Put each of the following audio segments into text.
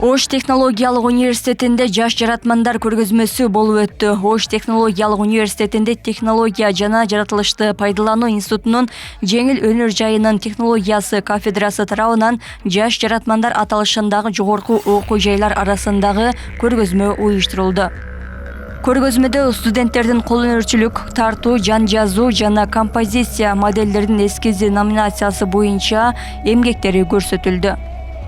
Ош технологиялык университетинде жаш жаратмандар көргөзмөсү болуп өттү. Ош технологиялык университетинде технология жана жаратылышты пайдалануу институтунун жеңил өнөр жайынын технологиясы кафедрасы тарабынан жаш жаратмандар аталышындагы жогорку окуу жайлар арасындагы көргөзмө уюштурулду. Көргөзмөдө студенттердин кол өнөрчүлүк, тартуу, жан жазуу жана композиция модельдердин эскизи номинациясы боюнча эмгектери көрсөтүлдү.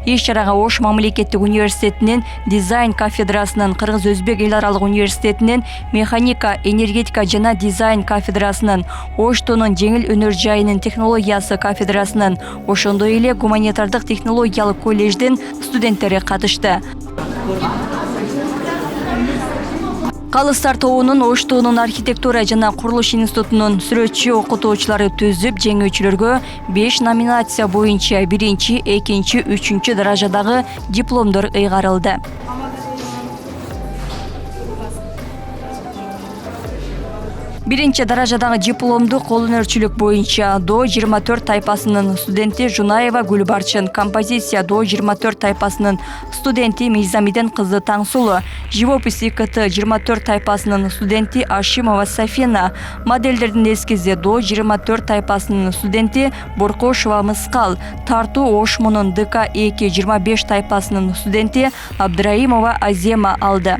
Иш-чарага Ош мамлекеттик университетинин дизайн кафедрасынын, Кыргыз-Өзбек эл аралык университетинин механика, энергетика жана дизайн кафедрасынын, Оштунун жеңил өнөр жайынын технологиясы кафедрасынын, ошондой эле гуманитардык технологиялык коллеждин студенттери катышты. Калыстар тобунун Оштунун архитектура жана курулуш институтунун сүрөтчү окутуучулары түзүп, жеңүүчүлөргө 5 номинация боюнча 1-чи, 2-чи, 3-чү даражадагы дипломдор ыйгарылды. Биринчи даражадагы дипломду кол өнөрчүлүк боюнча ДО 24 тайпасынын студенти Жунаева Гүлбарчын, композиция ДО 24 тайпасынын студенти Мейзамиден кызы Таңсулу, живопись ИКТ 24 тайпасынын студенти Ашимова Сафина, модельдердин эскизи ДО 24 тайпасынын студенти Боркошова Мыскал, тартуу Ошмунун ДК-2 25 тайпасынын студенти Абдраимова Азема алды.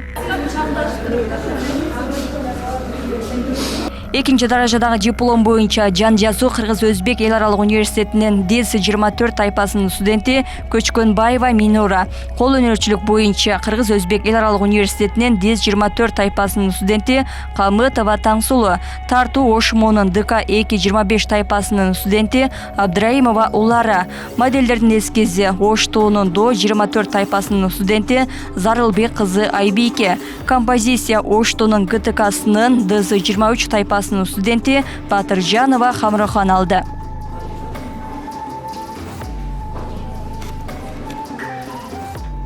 Экинчи даражадагы диплом боюнча жан жазуу Кыргыз-Өзбек эл аралык университетинин ДИС 24 тайпасынын студенти Көчкөнбаева Минура, кол өнөрчүлүк боюнча Кыргыз-Өзбек эл аралык университетинин ДИС 24 тайпасынын студенти Камытова Таңсулу, тартуу Ошмунун ДК-2 25 тайпасынын студенти Абдраимова Улара, модельдердин эскизи Оштунун ДО 24 тайпасынын студенти Зарылбек кызы Айбике, композиция Оштунун ГТК-сынын ДС 23 тайпасынын студенти Батыржанова Хамрахан алды.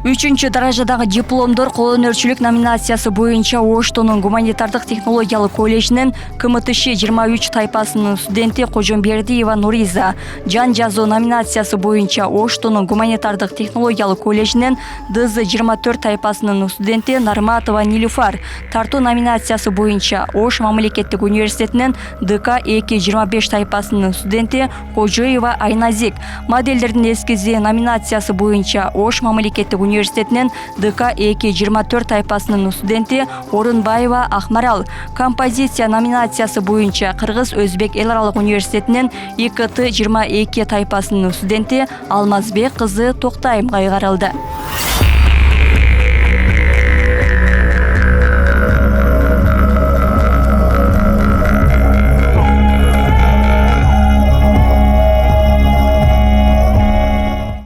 Үчүнчү даражадагы дипломдор кол өнөрчүлүк номинациясы боюнча Оштунун гуманитардык технологиялык коллежинин КМТШ 23 тайпасынын студенти Кожомбердиева Нуриза, жан жазуу номинациясы боюнча Оштунун гуманитардык технологиялык коллежинин ДЗ 24 тайпасынын студенти Нарматова Нилюфар, тартуу номинациясы боюнча Ош мамлекеттик университетинин ДК-2 25 тайпасынын студенти Кожоева Айназик, модельдердин эскизи номинациясы боюнча Ош мамлекеттик университетинин ДК-2 24 тайпасынын студенти Орунбаева Ахмарал, композиция номинациясы боюнча Кыргыз-Өзбек эл аралык университетинин ИКТ 22 тайпасынын студенти Алмазбек кызы Токтаевга ыйгарылды.